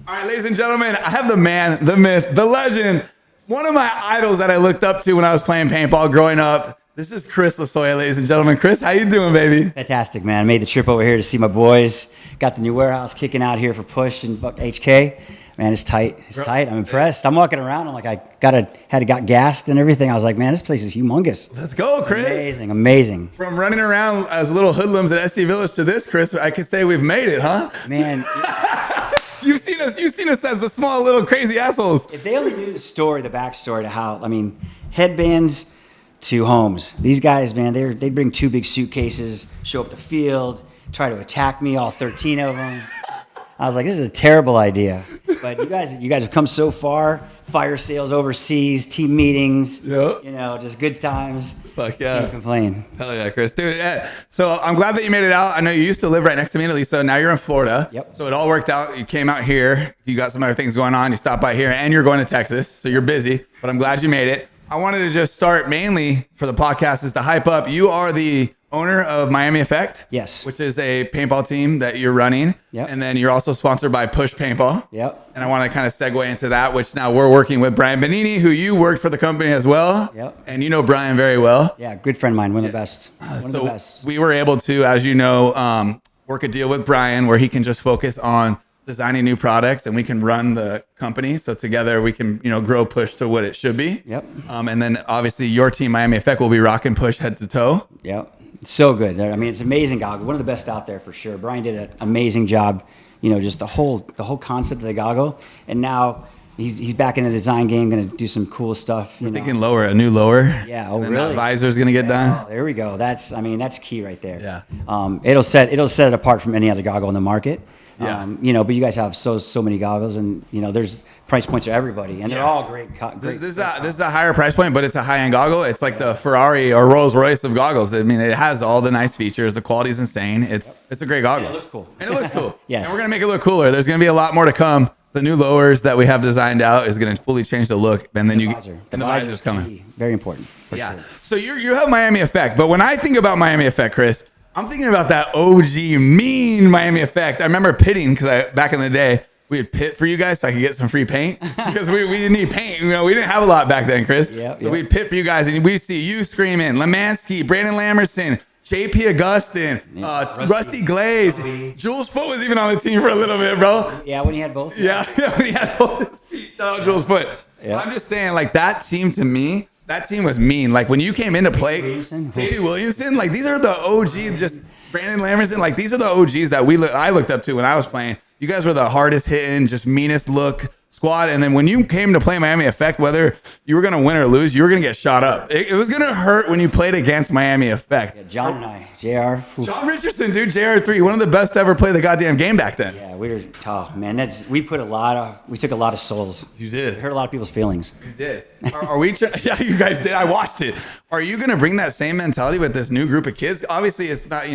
All right, ladies and gentlemen, I have the man, the myth, the legend, one of my idols that I looked up to when I was playing paintball growing up. This is Chris Lasoya, ladies and gentlemen. Chris, how you doing, baby? Fantastic, man. Made the trip over here to see my boys. Got the new warehouse kicking out here for Push and HK. Man, it's tight. It's tight. I'm impressed. I'm walking around. I'm like, I got gassed and everything. I was like, man, this place is humongous. Let's go, Chris. Amazing, amazing. From running around as little hoodlums at SC Village to this, Chris, I could say we've made it, huh? Man. You've seen us as the small little crazy assholes. If they only knew the story, the backstory to how, I mean, headbands to homes. These guys, man, they'd bring 2 big suitcases, show up the field, try to attack me, all 13 of them. I was like, this is a terrible idea. But you guys have come so far. Fire sales overseas, team meetings, yep. You know, just good times. Fuck yeah. Can't complain. Hell yeah, Chris. Dude, so I'm glad that you made it out. I know you used to live right next to me, Lisa. Now you're in Florida. Yep. So it all worked out. You came out here. You got some other things going on. You stopped by here, and you're going to Texas. So you're busy, but I'm glad you made it. I wanted to just start mainly for the podcast is to hype up. You are the owner of Miami Effect. Yes. Which is a paintball team that you're running. Yep. And then you're also sponsored by Push Paintball. Yep. And I want to kind of segue into that, which now we're working with Brian Benini, who you worked for the company as well. Yep. And you know Brian very well. Yeah, good friend of mine, one of the best. One of the best. We were able to, as you know, work a deal with Brian where he can just focus on designing new products and we can run the company. So together we can, grow Push to what it should be. Yep. And then obviously your team, Miami Effect, will be rocking Push head to toe. Yep. So good. I mean, it's an amazing goggle. One of the best out there for sure. Brian did an amazing job. Just the whole concept of the goggle. And now he's back in the design game, going to do some cool stuff. We're thinking a new lower. Yeah. Oh, and really? That visor's going to get done. Oh, there we go. That's key right there. Yeah. It'll set it apart from any other goggle in the market. Yeah. But you guys have so many goggles, and there's price points for everybody, and they're all great. This is a higher price point, but it's a high end goggle. It's like the Ferrari or Rolls Royce of goggles. I mean, it has all the nice features. The quality's insane. It's a great goggle. Yeah, it looks cool. And it looks cool. Yes. And we're gonna make it look cooler. There's gonna be a lot more to come. The new lowers that we have designed out is gonna fully change the look. And then the visor's coming. Very important. Yeah. Sure. So you have Miami Effect, but when I think about Miami Effect, Chris, I'm thinking about that OG mean Miami Effect. I remember pitting because back in the day we would pit for you guys so I could get some free paint because we didn't need paint. We didn't have a lot back then, Chris. So we'd pit for you guys, and we'd see you screaming, Lemansky, Brandon Lamerson, JP Augustin, Rusty Glaze. Jules Foote was even on the team for a little bit, bro. Yeah, when he had both. Yeah, when he had both. Shout out Jules Foote. Yeah. I'm just saying, like, that team to me, that team was mean. Like, when you came into play, Davey Williamson, like, these are the OGs, just Brandon Lamerson, like, these are the OGs that I looked up to when I was playing. You guys were the hardest hitting, just meanest look squad. And then when you came to play Miami Effect, whether you were going to win or lose, you were going to get shot up. It was going to hurt when you played against Miami Effect. Yeah, John and I, JR. John Richardson, dude, JR3, one of the best to ever play the goddamn game back then. Yeah, we were tough, man. We took a lot of souls. You did. Hurt a lot of people's feelings. You did. Are we? Yeah, you guys did. I watched it. Are you going to bring that same mentality with this new group of kids? Obviously, it's not,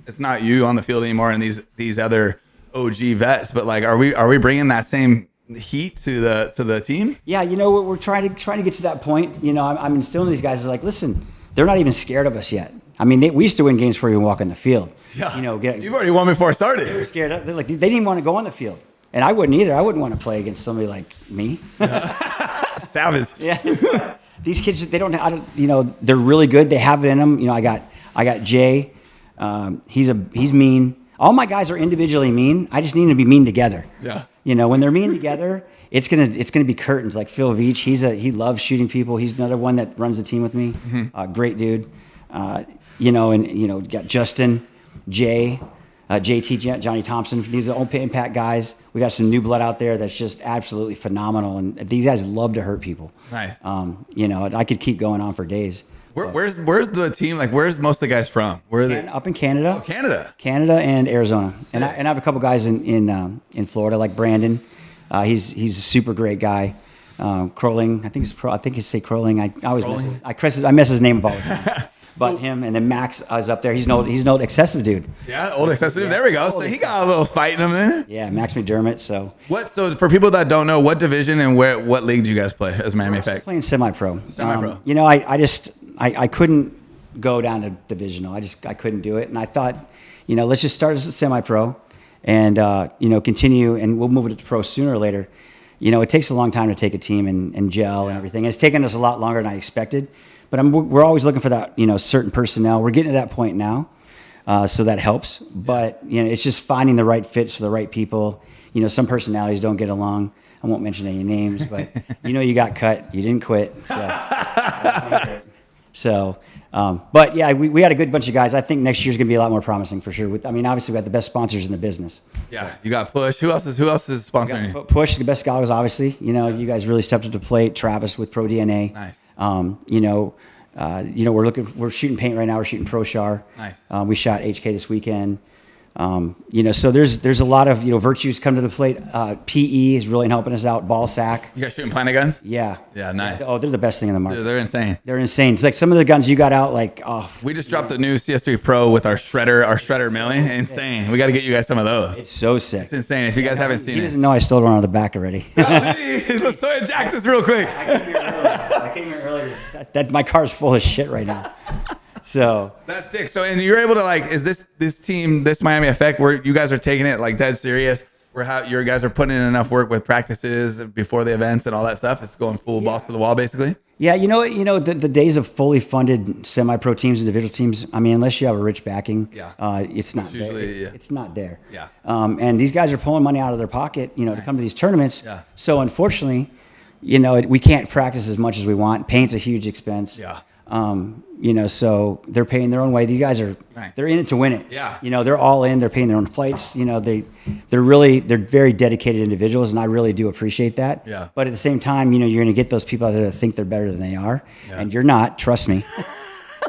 it's not you on the field anymore and these other OG vets, but like, are we bringing that same heat to the team? Yeah, we're trying to get to that point. I'm instilling these guys like, listen, they're not even scared of us yet. I mean, we used to win games before you walk on the field. Yeah. You've already won before it started. They were scared. They're like, they didn't even want to go on the field, and I wouldn't either. I wouldn't want to play against somebody like me. Savage. Yeah. These kids, they're really good. They have it in them. I got Jay. He's mean. All my guys are individually mean. I just need them to be mean together. Yeah. When they're mean together, it's gonna be curtains. Like Phil Veach, he loves shooting people. He's another one that runs the team with me. Mm-hmm. Great dude. Got Justin, Jay, JT, Johnny Thompson. These are all impact guys. We got some new blood out there that's just absolutely phenomenal. And these guys love to hurt people. Nice. I could keep going on for days. Where's the team? Like, where's most of the guys from? Where are they? Up in Canada. Oh, Canada and Arizona. Sick. And I have a couple guys in Florida, like Brandon. He's a super great guy. Crowling, I think he's say Crowling. I mess his name up all the time. But him and then Max is up there. He's an old excessive dude. Yeah, old excessive. There we go. So he got a little fight in him then. Yeah, Max McDermott. So for people that don't know, what division and what league do you guys play as Miami Effect? Playing semi-pro. Semi-pro. I couldn't go down to divisional. I couldn't do it, and I thought, let's just start as a semi-pro, and continue, and we'll move it to pro sooner or later. It takes a long time to take a team and gel and everything. And it's taken us a lot longer than I expected, but we're always looking for that, certain personnel. We're getting to that point now, so that helps. But, it's just finding the right fits for the right people. Some personalities don't get along. I won't mention any names, but you got cut. You didn't quit. But yeah, we had a good bunch of guys. I think next year's going to be a lot more promising for sure. Obviously we got the best sponsors in the business. Yeah, you got Push. Who else is sponsoring you? Push, the best goggles, obviously. You guys really stepped up to the plate. Travis with Pro DNA. Nice. We're shooting paint right now. We're shooting Pro Char. Nice. We shot HK this weekend. So there's a lot of, Virtues come to the plate. PE is really helping us out. Ball sack. You guys shooting planet guns? Yeah. Yeah, nice. Oh, they're the best thing in the market. Dude, they're insane. They're insane. It's like some of the guns you got out, we just dropped the new CS3 Pro with our shredder milling. Insane. We got to get you guys some of those. It's so sick. It's insane. If you guys haven't seen it. He doesn't know I stole one on the back already. Lasoya jack this real quick. I came here earlier. My car's full of shit right now. So that's sick. So, and you're able to is this team, this Miami Effect, where you guys are taking it dead serious, where your guys are putting in enough work with practices before the events and all that stuff? It's going full balls to the wall, basically. Yeah, the days of fully funded semi-pro teams, individual teams. I mean, unless you have a rich backing, it's not there. It's not there. Yeah. And these guys are pulling money out of their pocket, to come to these tournaments. Yeah. So unfortunately, we can't practice as much as we want. Paint's a huge expense. Yeah. So they're paying their own way. These guys they're in it to win it. Yeah. They're all in, they're paying their own flights. They're very dedicated individuals, and I really do appreciate that. Yeah. But at the same time, you're going to get those people out there that think they're better than they are. Yeah. And you're not, trust me,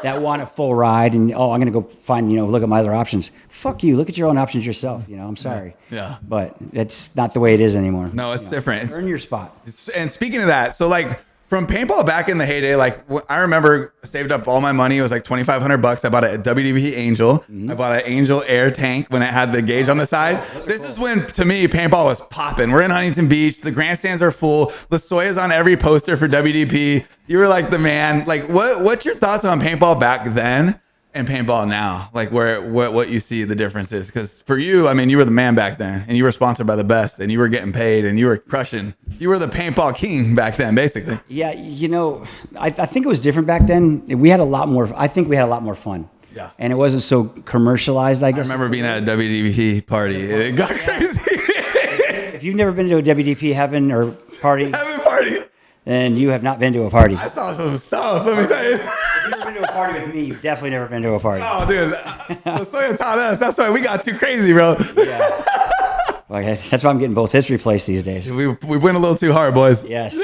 that want a full ride and, I'm going to go find, look at my other options. Fuck you. Look at your own options yourself. I'm sorry. Yeah. But it's not the way it is anymore. No, it's different. Earn your spot. And speaking of that, so from paintball back in the heyday, I remember saved up all my money. It was $2,500. I bought a WDP Angel. Mm-hmm. I bought an Angel Air tank when it had the gauge on the side. This is when, to me, paintball was popping. We're in Huntington Beach. The grandstands are full. Lasoya's on every poster for WDP. You were the man. What's your thoughts on paintball back then and paintball now? What you see the difference is? Because for you, you were the man back then, and you were sponsored by the best, and you were getting paid, and you were crushing. You were the paintball king back then, basically. Yeah, I think it was different back then. We had a lot more. I think we had a lot more fun. Yeah. And it wasn't so commercialized, I guess. I remember being at a WDP party. It got crazy. If you've never been to a WDP heaven party, then you have not been to a party. I saw some stuff. Let me tell you. If you've never been to a party with me, you've definitely never been to a party. Oh, dude. Lasoya taught us. That's why we got too crazy, bro. Yeah. Okay, that's why I'm getting both hips replaced these days. We went a little too hard, boys. Yes.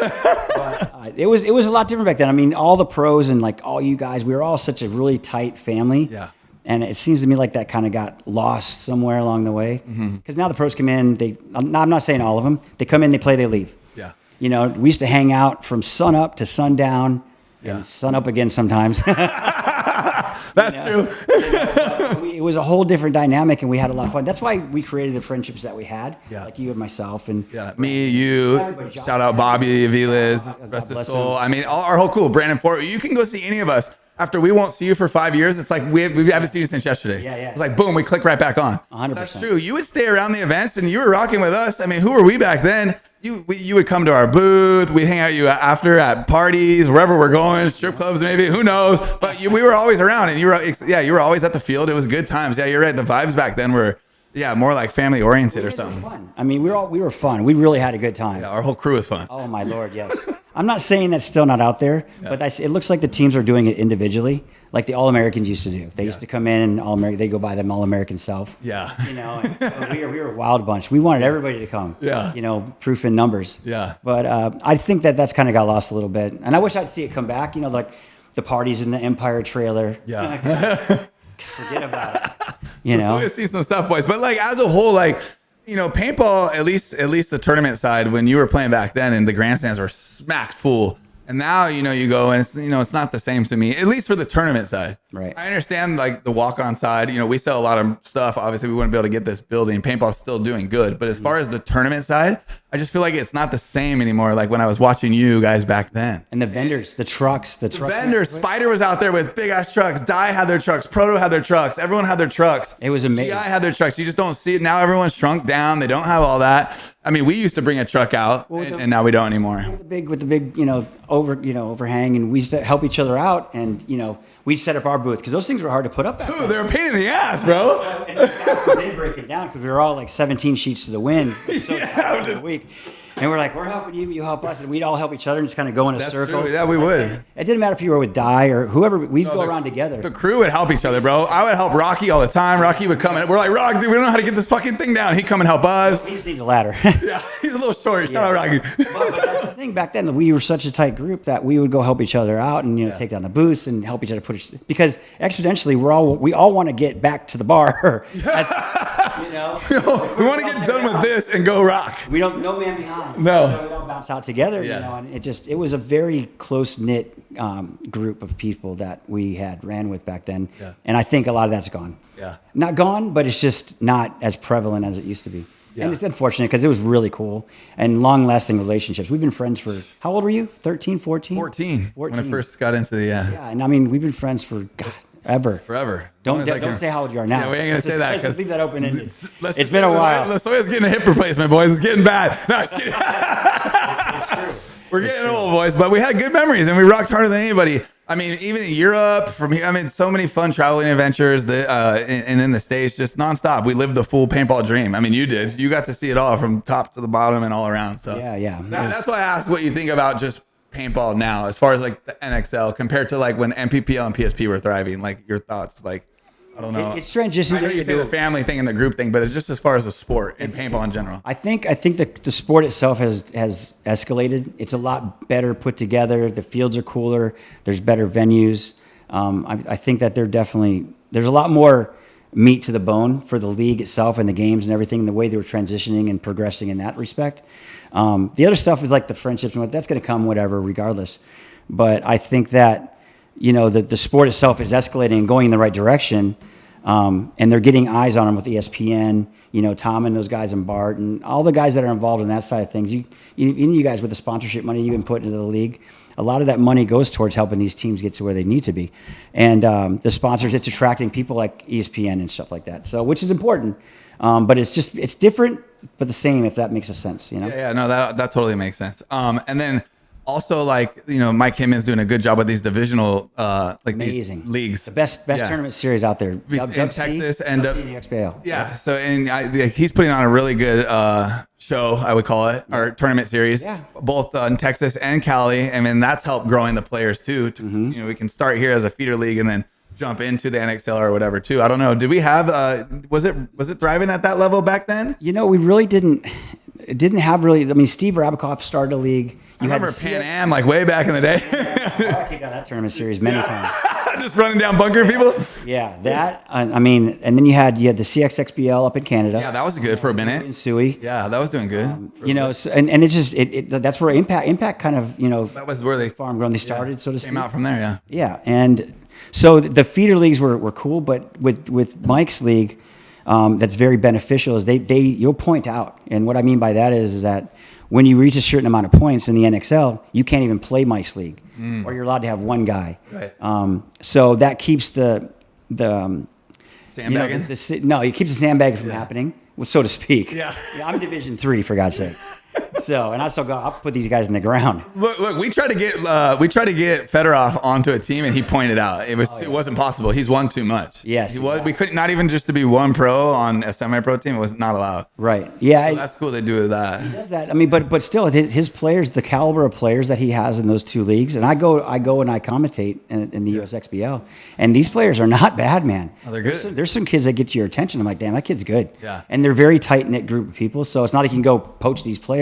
But, it was a lot different back then. All the pros and all you guys, we were all such a really tight family. Yeah. And it seems to me like that kind of got lost somewhere along the way. Because now the pros come in, I'm not saying all of them. They come in, they play, they leave. Yeah. We used to hang out from sun up to sundown and sun up again sometimes. That's true. It was a whole different dynamic, and we had a lot of fun. That's why we created the friendships that we had, like you and myself. And me, you, shout out Bobby, Vilas, rest his soul. Our whole crew, Brandon Ford. You can go see any of us. After we won't see you for 5 years, it's we haven't seen you since yesterday. Yeah. It's boom, we click right back on. 100%. That's true. You would stay around the events, and you were rocking with us. Who were we back then? You would come to our booth. We'd hang out after at parties, wherever we're going, strip clubs maybe. Who knows? But we were always around, and you were always at the field. It was good times. Yeah, you're right. The vibes back then were more family oriented or something. Fun. We were fun. We really had a good time. Yeah, our whole crew was fun. Oh my Lord, yes. I'm not saying that's still not out there, but it looks like the teams are doing it individually, like the All-Americans used to do. They used to come in and they go by them All-American South. Yeah. We were a wild bunch. We wanted everybody to come. Yeah. Proof in numbers. Yeah. But I think that's kind of got lost a little bit, and I wish I'd see it come back. The parties in the Empire trailer. Yeah. Forget about it. We see some stuff, boys. But as a whole, paintball, at least the tournament side, when you were playing back then, and the grandstands were smacked full. And now, you go and it's not the same to me, at least for the tournament side. Right. I understand the walk-on side. We sell a lot of stuff. Obviously, we wouldn't be able to get this building. Paintball's still doing good. But as far as the tournament side, I just feel like it's not the same anymore. Like when I was watching you guys back then. And the vendors, the trucks. Vendors. Spider was out there with big ass trucks. Die had their trucks. Proto had their trucks. Everyone had their trucks. It was amazing. GI had their trucks. You just don't see it now. Everyone's shrunk down. They don't have all that. I mean, we used to bring a truck out, and now we don't anymore. With the big, overhang, and we used to help each other out, and we'd set up our booth because those things were hard to put up. Dude, they're a pain in the ass, bro. And they did break it down because we were all like 17 sheets to the wind. So tight in a week. And we're like, we're helping you, you help us, and we'd all help each other and just kind of go in a circle. True. Yeah, we would. It didn't matter if you were with Di or whoever, we'd go around together. The crew would help each other, bro. I would help Rocky all the time. Rocky would come in. We're like, Rock, dude, we don't know how to get this fucking thing down. He'd come and help us. He just needs a ladder. Yeah, he's a little short. Shout out Rocky. But that's the thing. Back then, we were such a tight group that we would go help each other out and take down the booths and help each other because exponentially, we all want to get back to the bar. We want to get done with this and go rock. We don't, no man behind. No. So we all bounce out together, and it was a very close-knit group of people that we ran with back then. Yeah. And I think a lot of that's gone. Yeah. Not gone, but it's just not as prevalent as it used to be. Yeah. And it's unfortunate because it was really cool and long-lasting relationships. We've been friends for, how old were you? 13, 14? 14. When I first got into the, Yeah, and I mean, we've been friends for, God, ever. Forever. Don't say how old you are now. Yeah, we ain't going to say that. Let's just leave that open-ended. It's been a while. Lasoya's getting a hip replacement, boys. It's getting bad. No, it's kidding. It's true. We're getting old, boys, but we had good memories and we rocked harder than anybody. I mean, even in Europe, so many fun traveling adventures and in the States, just nonstop. We lived the full paintball dream. I mean, you did. You got to see it all from top to the bottom and all around. So yeah. That's why I asked what you think about just paintball now, as far as like the NXL compared to like when MPPL and PSP were thriving. Like your thoughts, like. I don't know. It's transitioned. I know you say the family thing and the group thing, but it's just as far as the sport and paintball in general. I think the sport itself has escalated. It's a lot better put together. The fields are cooler. There's better venues. I think that there's a lot more meat to the bone for the league itself and the games and everything, and the way they were transitioning and progressing in that respect. The other stuff is like the friendships and that's going to come whatever, regardless. But I think that the sport itself is escalating and going in the right direction. And they're getting eyes on them with ESPN, Tom and those guys and Bart and all the guys that are involved in that side of things. You guys with the sponsorship money you've been putting into the league, a lot of that money goes towards helping these teams get to where they need to be. And the sponsors, it's attracting people like ESPN and stuff like that. So, which is important. But it's different, but the same, if that makes a sense, Yeah, no, that totally makes sense. And then also, like, Mike Himmon's doing a good job with these divisional, amazing these leagues. The best tournament series out there in Texas and XBL. Yeah, so he's putting on a really good show, I would call it, or tournament series, both in Texas and Cali, and then that's helped growing the players too. We can start here as a feeder league and then jump into the NXL or whatever too. I don't know. Did we have? Was it thriving at that level back then? We really didn't. It didn't have really. I mean, Steve Rabikoff started a league. I remember Pan Am like way back in the day. I kicked out that tournament series many times. Just running down bunker people. Yeah, that. I mean, and then you had the CXXBL up in Canada. Yeah, that was good for a minute. In Suey. Yeah, that was doing good. And it's just that's where Impact kind of that was where they farm grown. They started, so to speak. Came out from there. Yeah. Yeah, and so the feeder leagues were cool, but with Mike's league, that's very beneficial. Is you'll point out, and what I mean by that is that when you reach a certain amount of points in the NXL, you can't even play Mike's league, or you're allowed to have one guy. Right. So that keeps the sandbagging. It keeps the sandbagging from happening, so to speak. Yeah. I'm Division III, for God's sake. So, and I'll put these guys in the ground. Look, we tried to get Fedorov onto a team, and he pointed out it wasn't possible. He's won too much. Yes, We couldn't, not even just to be one pro on a semi-pro team. It was not allowed. Right. Yeah. So that's cool. They do that. He does that. I mean, but still, his players, the caliber of players that he has in those two leagues, and I go and I commentate in the USXBL, and these players are not bad, man. Oh, they're good. There's some kids that get to your attention. I'm like, damn, that kid's good. Yeah. And they're very tight knit group of people, so it's not like you can go poach these players.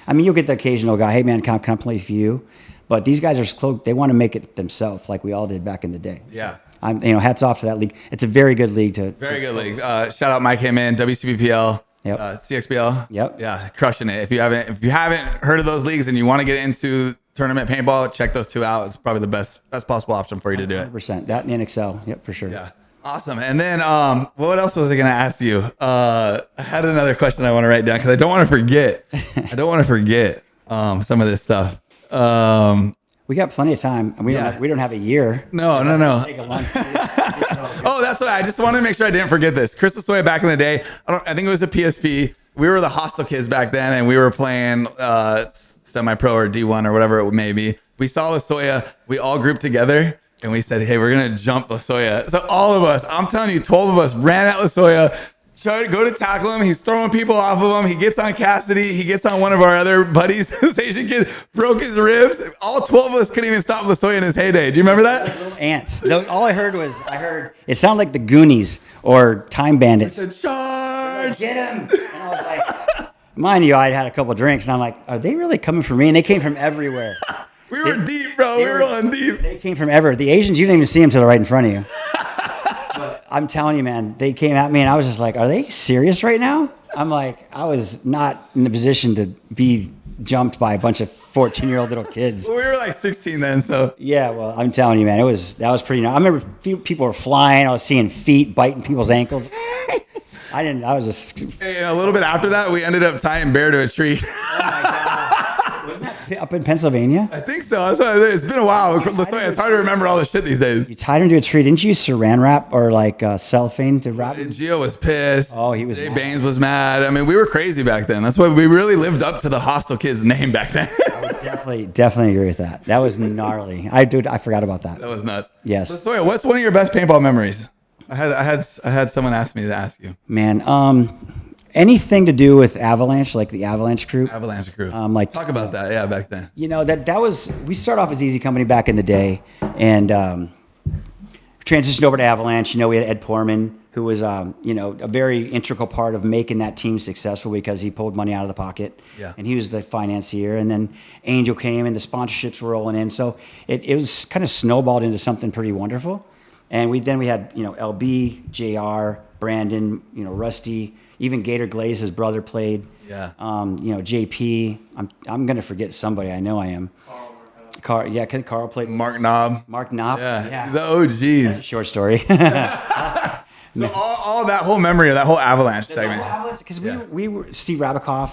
I mean, you'll get the occasional guy, hey man, can I play for you? But these guys are close. They want to make it themselves, like we all did back in the day. Yeah. So hats off to that league. It's a very good league Very good league. Shout out Mike Heyman, WCBPL, Yep. CXBL. Yep. Yeah, crushing it. If you haven't heard of those leagues and you want to get into tournament paintball, check those two out. It's probably the best possible option for you to do it. 100%. That and NXL. Yep, for sure. Yeah. Awesome. And then what else was I going to ask you? I had another question I want to write down because I don't want to forget. Some of this stuff. We got plenty of time. And we don't have a year. No. Take a long Oh, that's what I just wanted to make sure I didn't forget this. Chris Lasoya back in the day. I think it was a PSP. We were the hostel kids back then, and we were playing semi-pro or D1 or whatever it may be. We saw Lasoya. We all grouped together, and we said, hey, we're going to jump Lasoya. So all of us, I'm telling you, 12 of us ran at Lasoya, tried to go to tackle him. He's throwing people off of him. He gets on Cassidy. He gets on one of our other buddies. This Asian kid broke his ribs. All 12 of us couldn't even stop Lasoya in his heyday. Do you remember that? Like little ants. All I heard was, it sounded like the Goonies or Time Bandits. It's a charge. Like, get him. And I was like, mind you, I'd had a couple of drinks, and I'm like, are they really coming for me? And they came from everywhere. We were deep, bro. We were rolling deep. They came from everywhere. The Asians, you didn't even see them till they're right in front of you. But I'm telling you, man, they came at me, and I was just like, are they serious right now? I'm like, I was not in the position to be jumped by a bunch of 14-year-old little kids. Well, we were like 16 then, so. Yeah, well, I'm telling you, man, that was pretty nice. I remember people were flying. I was seeing feet biting people's ankles. I was just. Hey, and a little bit after that, we ended up tying Bear to a tree. Oh my God. Wasn't that up in Pennsylvania? I think so. That's what it's been a while. It's hard to remember all the shit these days. You tied him to a tree. Didn't you use saran wrap or like cellophane to wrap him? Gio was pissed. Oh, he was Jay mad. Baines was mad. I mean, we were crazy back then. That's why we really lived up to the hostel kid's name back then. I would definitely agree with that. That was gnarly. I forgot about that. That was nuts. Yes. So, Sawyer, what's one of your best paintball memories? I had someone ask me to ask you. Man, anything to do with Avalanche, like the Avalanche crew. Avalanche crew. Talk about that. Yeah, back then. You know, that was, we started off as Easy Company back in the day, and transitioned over to Avalanche. You know, we had Ed Portman, who was, a very integral part of making that team successful because he pulled money out of the pocket. Yeah. And he was the financier. And then Angel came and the sponsorships were rolling in. So it was kind of snowballed into something pretty wonderful. And we had, LB, JR, Brandon, Rusty, even Gator Glaze, his brother played. Yeah. JP. I'm going to forget somebody. I know I am. Carl played. Mark Knob. Yeah. The OGs. That's a short story. So all that whole memory of that whole Avalanche segment. Because we were Steve Rabikoff,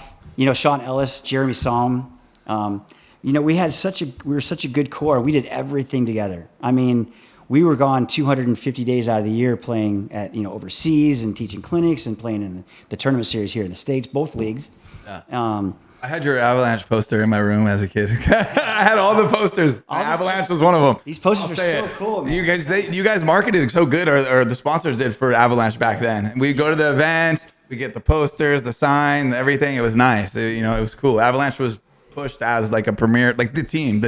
Sean Ellis, Jeremy Salm. We were such a good core. We did everything together. I mean, we were gone 250 days out of the year playing at overseas and teaching clinics and playing in the tournament series here in the States, both leagues. Yeah. I had your Avalanche poster in my room as a kid. I had all the posters. Avalanche was one of them. These posters are so cool, man. You guys marketed so good, or the sponsors did for Avalanche back then. We'd go to the events, we get the posters, the sign, everything. It was nice. It was cool. Avalanche was pushed as like a premier, like the team.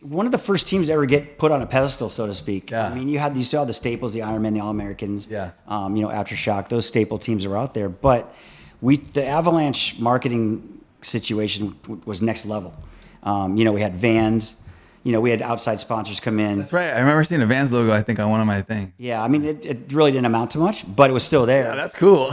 One of the first teams to ever get put on a pedestal, so to speak. Yeah. I mean, you still had the staples, the Ironmen, the All-Americans. Yeah. Aftershock. Those staple teams are out there, but the Avalanche marketing situation was next level. We had Vans. We had outside sponsors come in. That's right. I remember seeing a Vans logo, I think, on one of my things. Yeah, I mean, it really didn't amount to much, but it was still there. Yeah, that's cool.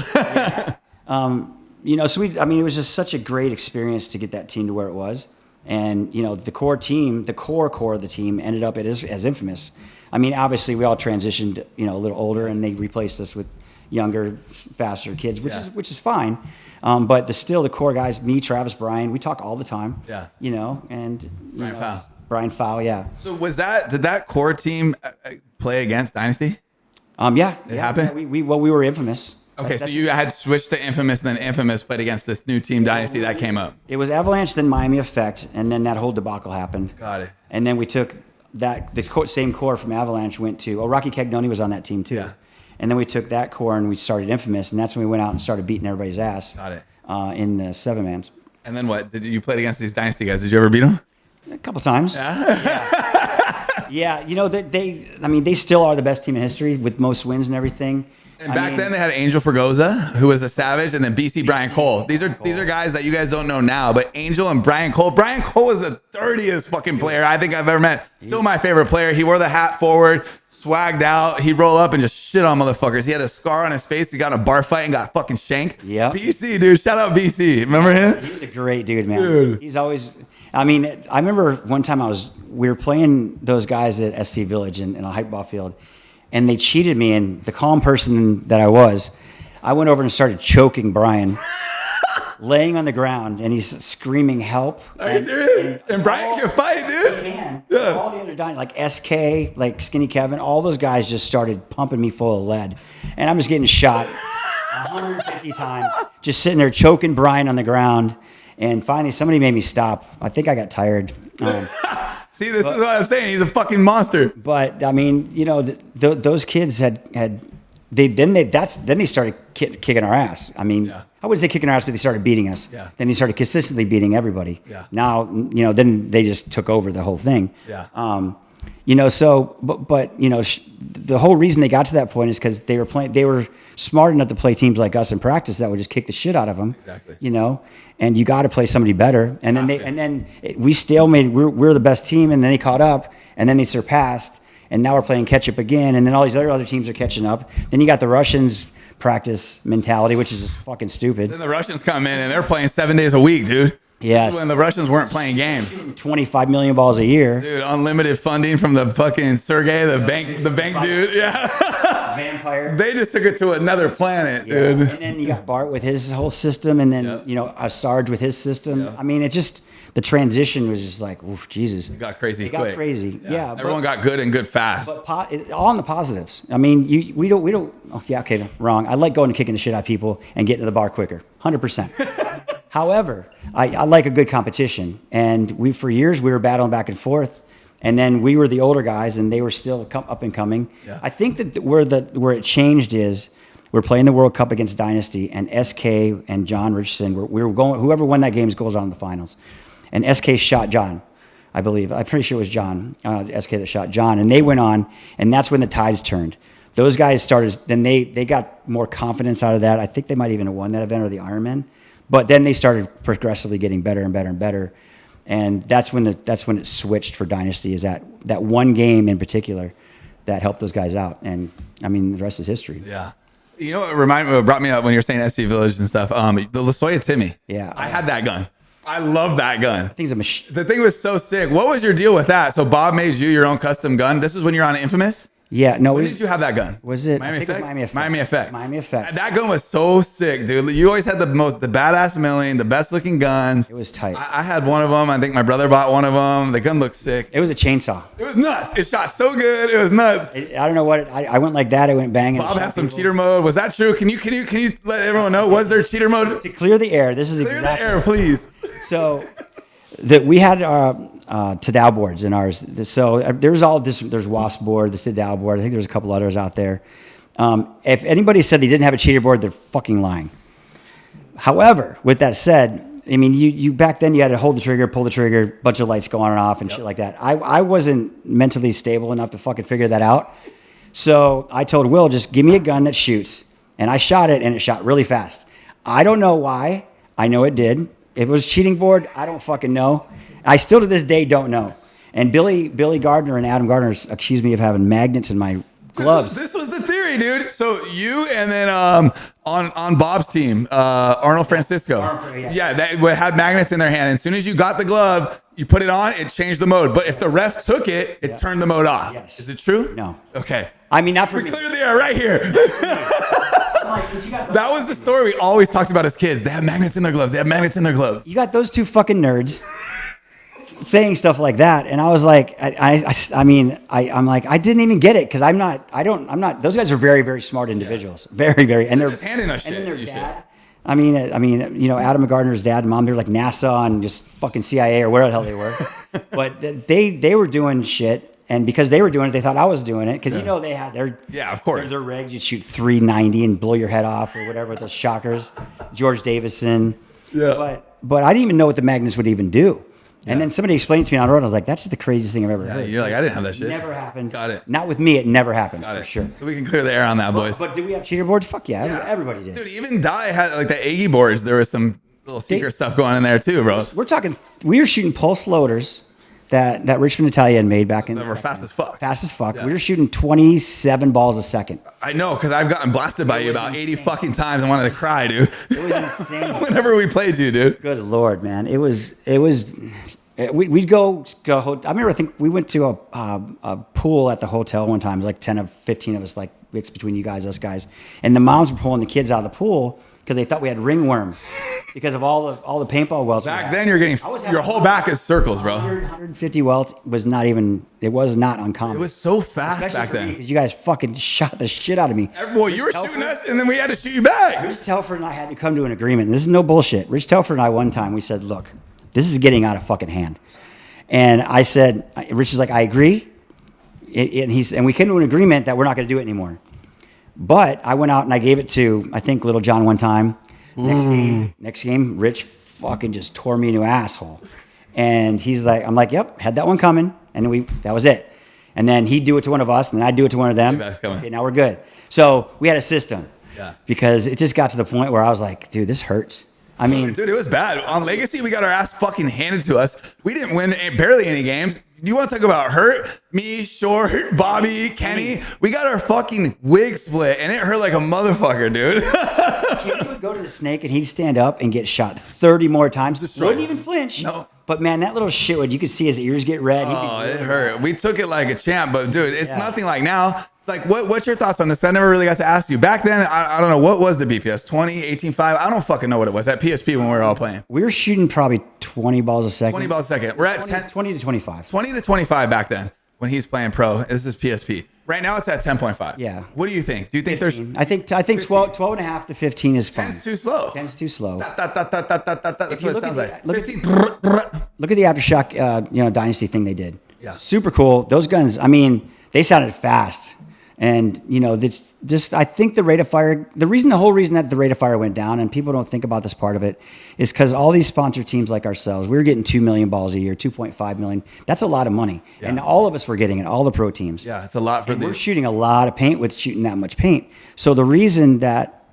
So it was just such a great experience to get that team to where it was. And, the core of the team ended up as infamous. I mean, obviously we all transitioned, a little older, and they replaced us with younger, faster kids, which is fine. But the core guys, me, Travis, Brian, we talk all the time. Yeah. Brian Fowle, yeah. So did that core team play against Dynasty? Yeah. It happened? Yeah, we were infamous. Okay, so you had switched to Infamous, and then Infamous played against this new team, Dynasty, that came up. It was Avalanche, then Miami Effect, and then that whole debacle happened. Got it. And then we took the same core from Avalanche went to, Rocky Cagnoni was on that team too. Yeah. And then we took that core and we started Infamous, and that's when we went out and started beating everybody's ass. Got it. In the 7-mans. And then what? Did you play against these Dynasty guys? Did you ever beat them? A couple times. Yeah. They still are the best team in history with most wins and everything. And back then they had Angel Fregosa, who was a savage, and then BC Brian Cole. These are guys that you guys don't know now, but Angel and Brian Cole. Brian Cole was the dirtiest fucking player I think I've ever met. Still my favorite player. He wore the hat forward, swagged out. He'd roll up and just shit on motherfuckers. He had a scar on his face. He got in a bar fight and got fucking shanked. Yeah. BC, dude. Shout out BC. Remember him? He's a great dude, man. Dude. He's always... I remember one time we were playing those guys at SC Village in a hype ball field, and they cheated me. And the calm person that I was, I went over and started choking Brian, laying on the ground, and he's screaming help. Are you serious? And Brian can fight, dude. He can. Yeah. All the other guys, like SK, like Skinny Kevin, all those guys just started pumping me full of lead. And I'm just getting shot 150 times, just sitting there choking Brian on the ground. And finally, somebody made me stop. I think I got tired. See, this is what I'm saying. He's a fucking monster. But I mean, you know, those kids then they started kicking our ass. I mean, I wouldn't say kicking our ass, but they started beating us. Yeah. Then they started consistently beating everybody. Yeah. Now, you know, then they just took over the whole thing. Yeah. You know, so but you know, the whole reason they got to that point is because they were smart enough to play teams like us in practice that would just kick the shit out of them. Exactly. You know, and you got to play somebody better. And then we stalemated. We're the best team, and then they caught up, and then they surpassed. And now we're playing catch up again, and then all these other teams are catching up. Then you got the Russians practice mentality, which is just fucking stupid. Then the Russians come in and they're playing 7 days a week, dude. Yes. When the Russians weren't playing games. 25 million balls a year. Dude, unlimited funding from the fucking Sergey, the bank dude. Yeah. Vampire. They just took it to another planet, dude. And then you got Bart with his whole system, and then you know Sarge with his system. Yeah. I mean, it just the transition was just like, oof, Jesus. It got crazy. It got crazy. Yeah. Everyone got good and good fast. But all on the positives. I mean, we don't. Oh, yeah, okay, wrong. I like going and kicking the shit out of people and getting to the bar quicker, 100%. However, I like a good competition, and for years we were battling back and forth, and then we were the older guys, and they were still up and coming. Yeah. I think that where it changed is we're playing the World Cup against Dynasty, and SK and John Richardson. We were going. Whoever won that game goes on to the finals, and SK shot John. I believe. I'm pretty sure it was John, SK that shot John, and they went on, and that's when the tides turned. Those guys started. Then they got more confidence out of that. I think they might even have won that event or the Ironman. But then they started progressively getting better and better and better, and that's when it switched for Dynasty. Is that one game in particular that helped those guys out, and I mean the rest is history. Yeah, you know what brought me up when you were saying SC Village and stuff. The Lasoya Timmy. Yeah, I had that gun. I love that gun. Thing's a machine. The thing was so sick. What was your deal with that? So Bob made you your own custom gun. This is when you're on Infamous. Yeah, no. When did you have that gun? Was it Miami Effect? Miami Effect. Miami Effect. That gun was so sick, dude. You always had the badass milling, the best looking guns. It was tight. I had one of them. I think my brother bought one of them. The gun looked sick. It was a chainsaw. It was nuts. It shot so good. It was nuts. I don't know what I went like that. I went banging. Bob had some cheater mode. Was that true? Can you let everyone know? Was there cheater mode? To clear the air. This is Clear exactly the air, please. So that we had Tadao boards in ours. So there's all this. There's Wasp board, the Tadao board. I think there's a couple others out there. If anybody said they didn't have a cheater board, they're fucking lying. However, with that said, I mean, you back then you had to hold the trigger, pull the trigger, bunch of lights go on and off and shit like that. I wasn't mentally stable enough to fucking figure that out. So I told Will, just give me a gun that shoots. And I shot it, and it shot really fast. I don't know why. I know it did. If it was cheating board, I don't fucking know. I still to this day don't know. And Billy Gardner and Adam Gardner accused me of having magnets in my gloves. This was the theory, dude. So you and then on Bob's team, Arnold Francisco. Yeah, that had magnets in their hand. As soon as you got the glove, you put it on, it changed the mode. But if the ref took it, it turned the mode off. Yes. Is it true? No. Okay. I mean, not for We me. cleared the air right here. That was the story we always talked about as kids. They have magnets in their gloves. They have magnets in their gloves. You got those two fucking nerds saying stuff like that, and I was like, I'm like, I didn't even get it because I'm not. Those guys are very, very smart individuals, very, very, and they're just handing us and shit. then their dad. I mean, you know, Adam Gardner's dad and mom, they're like NASA and just fucking CIA or where the hell they were, but they were doing shit. And because they were doing it, they thought I was doing it. Because, you know, they had their... Yeah, of course. Their rigs, you'd shoot 390 and blow your head off or whatever with those shockers. George Davison. Yeah. But I didn't even know what the magnets would even do. And then somebody explained it to me on the road. I was like, that's just the craziest thing I've ever heard. You're like, I didn't have that shit. Never happened. Got it. Not with me. It never happened. Got it. For sure. So we can clear the air on that, boys. But do we have cheater boards? Fuck yeah. Everybody did. Dude, even Dye had like the Aggie boards. There was some little secret stuff going in there too, bro. We're talking... We were shooting pulse loaders that Richmond Italian made back in... They were fast as fuck. Fast as fuck. Yeah. We were shooting 27 balls a second. I know, because I've gotten blasted by you about 80 fucking times and wanted to cry, dude. It was insane. Whenever we played you, dude. Good Lord, man. It was We'd go. I remember. I think we went to a pool at the hotel one time. Like 10 of 15 of us, like mixed between you guys, us guys, and the moms were pulling the kids out of the pool because they thought we had ringworm because of all the paintball welts. Back then, you're getting your whole back is circles, bro. 150 welts was not even. It was not uncommon. It was so fast Especially back then because you guys fucking shot the shit out of me. Well, you were shooting us, and then we had to shoot you back. Rich Telford and I had to come to an agreement. This is no bullshit. Rich Telford and I one time we said, "Look, this is getting out of fucking hand." And I said, Rich is like, I agree. And we came to an agreement that we're not going to do it anymore. But I went out and I gave it to, I think, Little John one time. Next game, Rich fucking just tore me a new asshole. And he's like, I'm like, yep, had that one coming. And that was it. And then he'd do it to one of us, and then I'd do it to one of them. Okay, now we're good. So we had a system. Yeah. Because it just got to the point where I was like, dude, this hurts. I mean, dude, it was bad. On Legacy, we got our ass fucking handed to us. We didn't win barely any games. You want to talk about hurt? Me, Short, Bobby, Kenny. We got our fucking wig split, and it hurt like a motherfucker, dude. Kenny would go to the snake, and he'd stand up and get shot 30 more times. Wouldn't even flinch. No. But man, that little shit, you could see his ears get red. Oh, it hurt. We took it like a champ, but dude, it's nothing like now. Like, what's your thoughts on this? I never really got to ask you. Back then, I don't know, what was the BPS? 20, 18.5? I don't fucking know what it was. That PSP when we were all playing. We were shooting probably 20 balls a second. 20 balls a second. We're at 20 to 25. 20 to 25 back then when he's playing pro. This is PSP. Right now, it's at 10.5. Yeah. What do you think? Do you think 15. I think 12 and a half to 15 is fine. 10's too slow. 10's too slow. That's what it sounds like. Look at the Aftershock Dynasty thing they did. Yeah. Super cool. Those guns, I mean, they sounded fast. And, it's just, I think the whole reason that the rate of fire went down, and people don't think about this part of it, is because all these sponsor teams like ourselves, we were getting 2 million balls a year, 2.5 million. That's a lot of money. Yeah. And all of us were getting it, all the pro teams. Yeah, it's a lot for we're shooting a lot of paint with shooting that much paint. So the reason that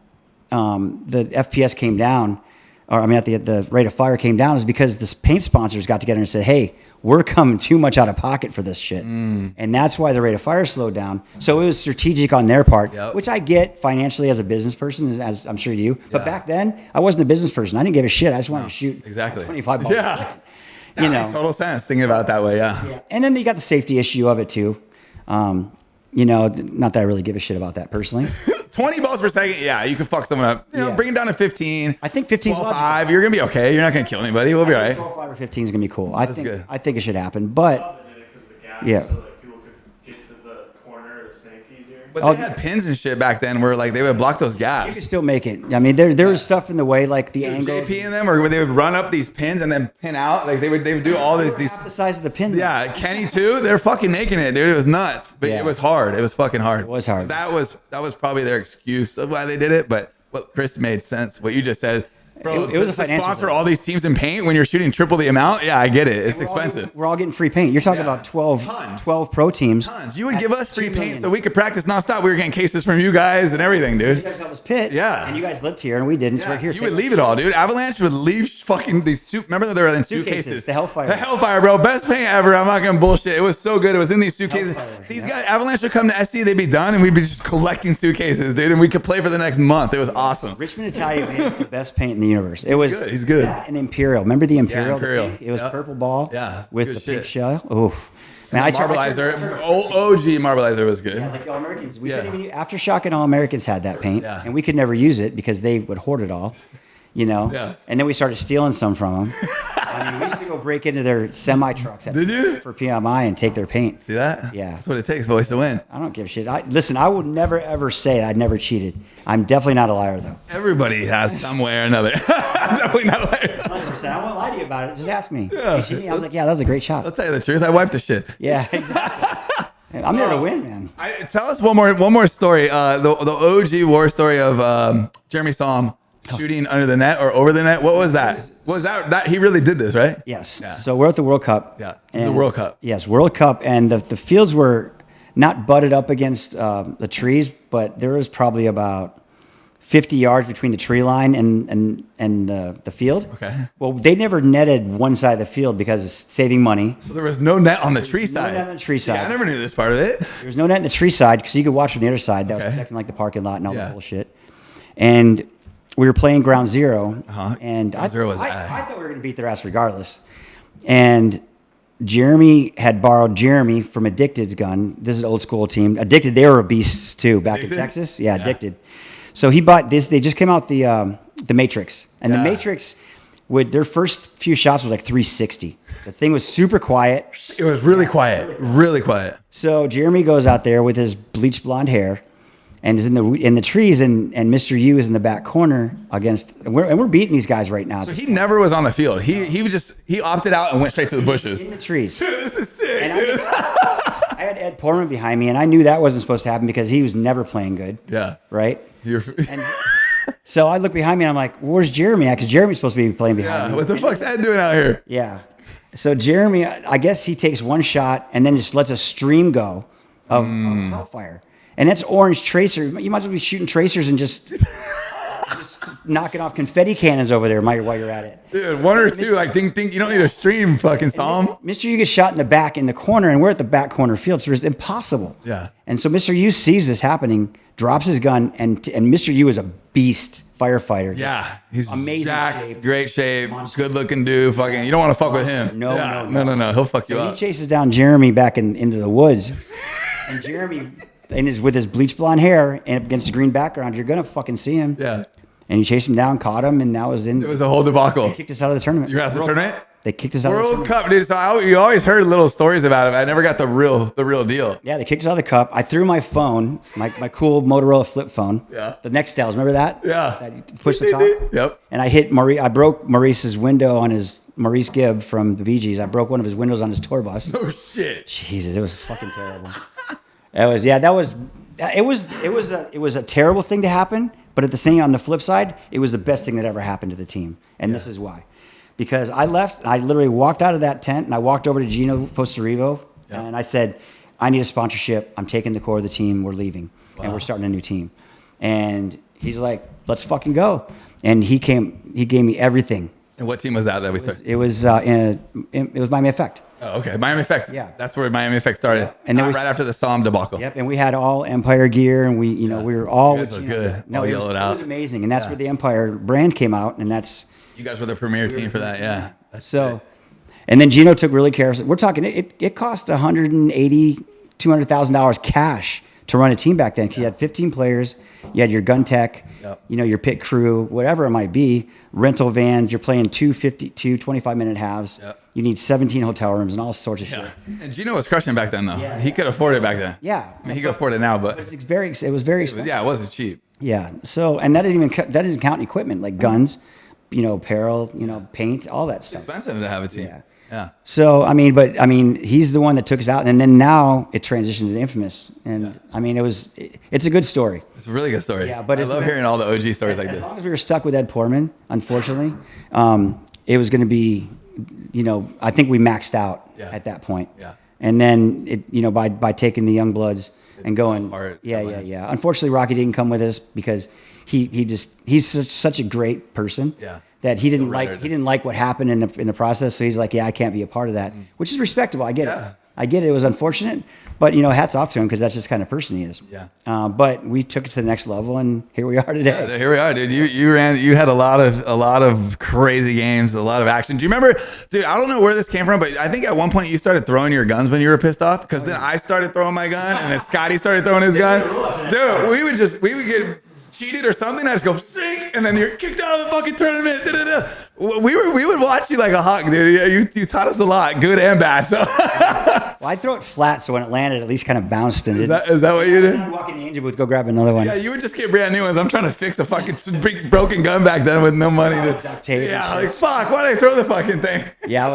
the FPS came down, the rate of fire came down, is because the paint sponsors got together and said, hey, we're coming too much out of pocket for this shit. And that's why the rate of fire slowed down. So it was strategic on their part, which I get financially as a business person, as I'm sure you. But back then, I wasn't a business person. I didn't give a shit. I just wanted to shoot 25 balls a second. That makes total sense thinking about it that way, yeah. And then you got the safety issue of it too. Not that I really give a shit about that personally. 20 balls per second, you can fuck someone up. Bring it down to 15. I think 15 is 5. You're gonna be okay. You're not gonna kill anybody. We'll be all right. 5 or 15 is gonna be cool. I think it should happen, but yeah. So like people could get to the corner of the snake easier. But they had pins and shit back then where like they would block those gaps. You could still make it. I mean, there was stuff in the way, like the angles. JP in them, or they would run up these pins and then pin out. Like they would do all these. Half the size of the pin. Yeah, Kenny too. They're fucking making it, dude. It was nuts, but it was hard. It was fucking hard. It was hard. That was probably their excuse of why they did it. But what Chris made sense. What you just said. Bro, it was a financial sponsor all these teams in paint when you're shooting triple the amount. Yeah, I get it. It's expensive. We're all getting free paint. You're talking about 12 pro teams. Tons. You would give us free paint so we could practice nonstop. We were getting cases from you guys and everything, dude. You guys helped us pit. Yeah. And you guys lived here and we didn't. So we're here. You would leave it all, dude. Avalanche would leave fucking these remember they were in suitcases. The Hellfire. The Hellfire, bro. Best paint ever. I'm not gonna bullshit. It was so good. It was in these suitcases. These guys, Avalanche would come to SC, they'd be done, and we'd be just collecting suitcases, dude. And we could play for the next month. It was awesome. Richmond Italian paint is the best paint in the universe. It was good. He's good. An Imperial. Remember the Imperial? Yeah, Imperial. It was purple ball. Yeah. With the pink shell. Oof. Man, Marbleizer. OG Marbleizer was good. Yeah, like All Americans. We couldn't even Aftershock and All Americans had that paint. Yeah. And we could never use it because they would hoard it all. Yeah. And then we started stealing some from them. I mean, we used to go break into their semi trucks for PMI and take their paint. See that? Yeah. That's what it takes, boys, to win. I don't give a shit. Listen, I would never, ever say I'd never cheated. I'm definitely not a liar, though. Everybody has some way or another. I'm definitely not a liar. 100%. I won't lie to you about it. Just ask me. Yeah. I was like, yeah, that was a great shot. I'll tell you the truth. I wiped the shit. Yeah, exactly. I'm there to win, man. Tell us one more story. The OG war story of Jeremy Somm shooting under the net or over the net. What was that? Was that he really did this, right? Yes. Yeah. So we're at the World Cup. Yeah. The World Cup. Yes, World Cup, and the fields were not butted up against the trees, but there was probably about 50 yards between the tree line and the field. Okay. Well, they never netted one side of the field because it's saving money. So there was no net on the tree side. No net on the tree side. Yeah, I never knew this part of it. There was no net in the tree side because you could watch from the other side. That was protecting like the parking lot and all that bullshit. And we were playing Ground Zero, and Ground Zero was I thought we were going to beat their ass regardless. And Jeremy had borrowed Jeremy from Addicted's gun. This is an old school team. Addicted, they were beasts too back in Texas. Yeah, Addicted. So he bought this. They just came out the Matrix, and the Matrix with their first few shots was like 360. The thing was super quiet. It was really quiet, really quiet. So Jeremy goes out there with his bleached blonde hair, and is in the trees, and Mr. U is in the back corner against, and we're beating these guys right now. So he never was on the field. He opted out and went straight to the bushes. In the trees. Dude, this is sick. And Dude. I had Ed Portman behind me, and I knew that wasn't supposed to happen because he was never playing good. Yeah. Right? And so I look behind me, and I'm like, where's Jeremy at? Because Jeremy's supposed to be playing behind me. What the fuck's Ed doing out here? Yeah. So Jeremy, I guess he takes one shot and then just lets a stream go of hellfire. And that's orange tracer. You might as well be shooting tracers and just knocking off confetti cannons over there while you're at it. Dude, one or two, like ding ding. You don't need a stream, fucking Psalm. Mr. U gets shot in the back in the corner, and we're at the back corner field, so it's impossible. Yeah. And so Mr. U sees this happening, drops his gun, and Mr. U is a beast firefighter. Yeah, he's amazing jacked, shape. great shape, good looking dude. Fucking, you don't want to fuck with him. No. He'll fuck you So up. he chases down Jeremy back into the woods, and Jeremy, with his bleach blonde hair and against the green background, you're gonna fucking see him. Yeah. And he chased him down, caught him, and that was It was a whole debacle. They kicked us out of the tournament. You're at the tournament? They kicked us out of the World tournament. Cup, dude. So you always heard little stories about it. I never got the real deal. Yeah, they kicked us out of the cup. I threw my phone, my cool Motorola flip phone. Yeah. The Nextels, remember that? Yeah. That you push the top. Yep. And I hit Maurice. I broke Maurice's window on his Maurice Gibb from the Bee Gees. I broke one of his windows on his tour bus. Oh shit. Jesus, it was fucking terrible. It was a terrible thing to happen, but at the same, on the flip side, it was the best thing that ever happened to the team. And this is why. Because I left, I literally walked out of that tent, and I walked over to Gino Posterivo, and I said, I need a sponsorship. I'm taking the core of the team. We're leaving, and we're starting a new team. And he's like, let's fucking go. And he gave me everything. And what team was that we started? It was Miami Effect. Oh, okay. Miami Effect. Yeah. That's where Miami Effect started. Yeah. And then right after the Psalm debacle. Yep, and we had all Empire gear, and we were all. You guys look good. No, All it yellowed out. was amazing, and that's where the Empire brand came out, and that's You guys were the premier team for that. Yeah. That's so. And then Gino took really care of it. We're talking it cost $200,000 cash to run a team back then. 'Cause you had 15 players, you had your gun tech, your pit crew, whatever it might be, rental vans. You're playing 25-minute halves. Yep. You need 17 hotel rooms and all sorts of shit. And Gino was crushing back then, though. Yeah. He could afford it back then. Yeah. I mean, he could afford it now, but It was very expensive. yeah, it wasn't cheap. Yeah. So, and that doesn't count equipment like guns, apparel, paint, all that stuff. Expensive to have a team. Yeah. Yeah. So, he's the one that took us out, and then now it transitioned to Infamous, and it's a good story. It's a really good story. Yeah, but I love hearing all the OG stories like As this. long as we were stuck with Ed Portman, unfortunately, it was going to be, I think we maxed out at that point. Yeah. And then by taking the young bloods and going, apart. yeah. Unfortunately, Rocky didn't come with us because he's such a great person. Yeah. That he didn't like what happened in the process. So he's like, I can't be a part of that, which is respectable. I get it. I get it. It was unfortunate, but hats off to him because that's just the kind of person he is. Yeah. But we took it to the next level, and here we are today. Yeah, here we are, dude. You had a lot of crazy games, a lot of action. Do you remember, dude? I don't know where this came from, but I think at one point you started throwing your guns when you were pissed off. Because then I started throwing my gun, and then Scotty started throwing his gun. Dude, we would get cheated or something. I just go sink, and then you're kicked out of the fucking tournament. Da-da-da. We would watch you like a hawk, dude. Yeah, you taught us a lot, good and bad. So Well, I throw it flat, so when it landed, at least kind of bounced. And is that what you did? I'd walk in the engine booth, go grab another one. Yeah, you would just get brand new ones. I'm trying to fix a fucking broken gun back then with no money. Duct tape. Yeah, like fuck. Why did I throw the fucking thing? Yeah,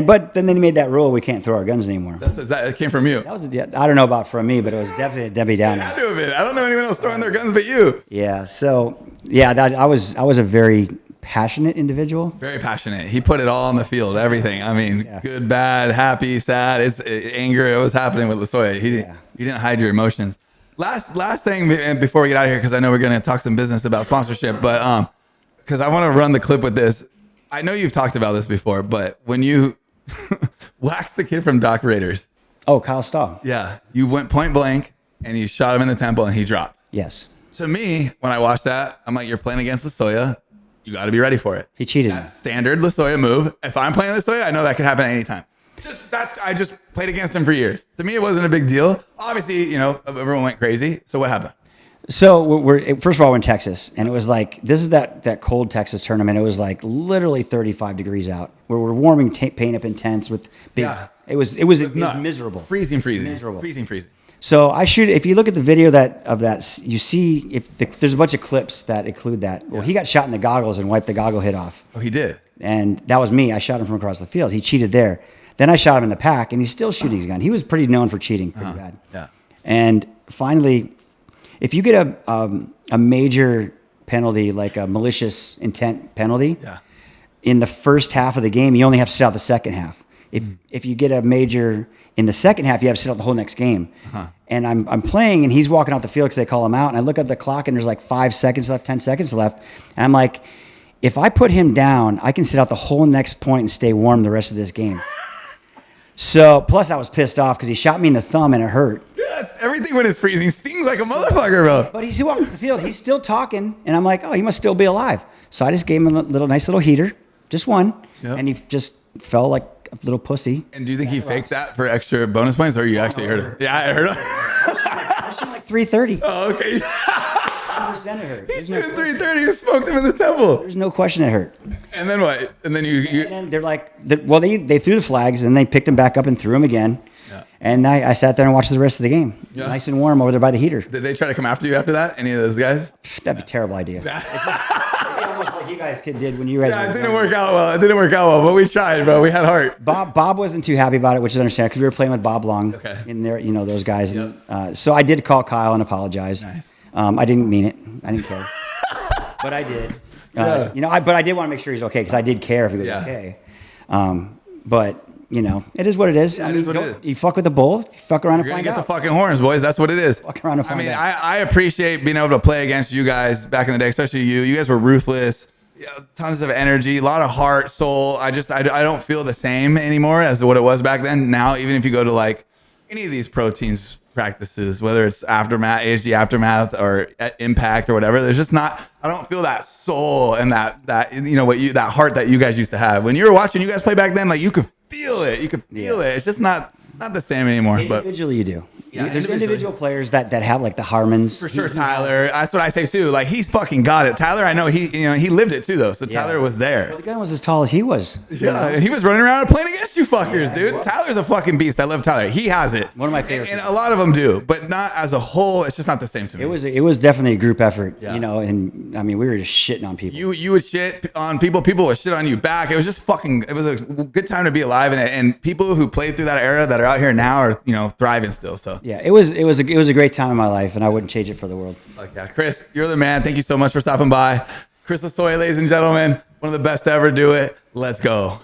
but then they made that rule: we can't throw our guns anymore. That came from you. That was I don't know about from me, but it was definitely a Debbie Downer. I do a bit. I don't know anyone else throwing their guns but you. Yeah. So I was a very passionate individual. Very passionate. He put it all on the field. Everything. I mean, good, bad, happy, sad. Anger. It was happening with Lasoya. You didn't hide your emotions. Last thing before we get out of here, because I know we're going to talk some business about sponsorship, but because I want to run the clip with this. I know you've talked about this before, but when you waxed the kid from Doc Raiders. Oh, Kyle Stahl. Yeah. You went point blank and you shot him in the temple and he dropped. Yes. To me, when I watched that, I'm like, you're playing against Lasoya. you got to be ready for it. He cheated. That's standard Lasoya move. If I'm playing Lasoya, I know that could happen at any time. I just played against him for years. To me, it wasn't a big deal. Obviously, you know, everyone went crazy. So what happened? So first of all, we're in Texas, and it was like, this is that cold Texas tournament. It was like literally 35 degrees out. Where we're warming paint up in tents with big. Yeah. It was miserable. Freezing. Miserable. Freezing. So if you look at the video of that, you see there's a bunch of clips that include that. Well, he got shot in the goggles and wiped the goggle hit off. Oh, he did. And that was me. I shot him from across the field. He cheated there. Then I shot him in the pack, and he's still shooting his gun. He was pretty known for cheating pretty bad. Yeah. And finally, if you get a major penalty, like a malicious intent penalty, in the first half of the game, you only have to sit out the second half. If you get a major in the second half, you have to sit out the whole next game. And I'm playing, and he's walking out the field because they call him out. And I look at the clock, and there's like 5 seconds left, 10 seconds left. And I'm like, if I put him down, I can sit out the whole next point and stay warm the rest of this game. So, plus I was pissed off because he shot me in the thumb and it hurt. Yes, everything when it's freezing stings like a motherfucker, bro. But he's walking the field. He's still talking. And I'm like, oh, he must still be alive. So I just gave him a nice little heater, just one. Yep. And he just fell like a little pussy. And do you think he faked that for extra bonus points, or you actually heard it? Yeah, I heard it. I shot like 330. Oh, okay. 100% it hurt. He's shooting 330 and smoked him in the temple. There's no question it hurt. And then what? And then you and then they're like, they threw the flags, and they picked him back up and threw him again. Yeah. And I sat there and watched the rest of the game. Yeah. Nice and warm over there by the heater. Did they try to come after you after that? Any of those guys? That'd be a terrible idea. It's almost like you guys did when you guys. Yeah, it didn't work out well. It didn't work out well, but we tried, bro. We had heart. Bob wasn't too happy about it, which is understandable because we were playing with Bob Long in there, you know, those guys. Yep. And, so I did call Kyle and apologize. Nice. I didn't mean it. I didn't care, but I did. You know, but I did want to make sure he's okay because I did care if he was okay. But you know, it is what it is. Yeah, I mean, it is. you fuck with the bull, you fuck around and You're find gonna out. get the fucking horns, boys. That's what it is. Fuck around and find out. I appreciate being able to play against you guys back in the day, especially you. You guys were ruthless. Tons of energy, a lot of heart, soul. I don't feel the same anymore as what it was back then. Now, even if you go to like any of these pro teams practices, whether it's Aftermath, ASG Aftermath, or Impact or whatever, there's just not. I don't feel that soul and that you know that heart that you guys used to have when you were watching you guys play back then. Like you could feel it. You could feel it. It's just not the same anymore. Individually, you do. Yeah, there's individual players that have like the Harmons. For sure, Tyler. That's what I say too. Like he's fucking got it. Tyler, I know he lived it too though. So Tyler was there. Well, the gun was as tall as he was. Yeah, and he was running around playing against you fuckers, dude. Tyler's a fucking beast. I love Tyler. He has it. One of my favorites. And a lot of them do, but not as a whole. It's just not the same to me. It was definitely a group effort, you know. And I mean, we were just shitting on people. You would shit on people. People would shit on you back. It was just fucking. It was a good time to be alive, and people who played through that era that are out here now are thriving still. So yeah, it was a great time in my life, and I wouldn't change it for the world. Yeah, Chris, you're the man. Thank you so much for stopping by. Chris Lasoya, ladies and gentlemen, one of the best to ever do it. Let's go.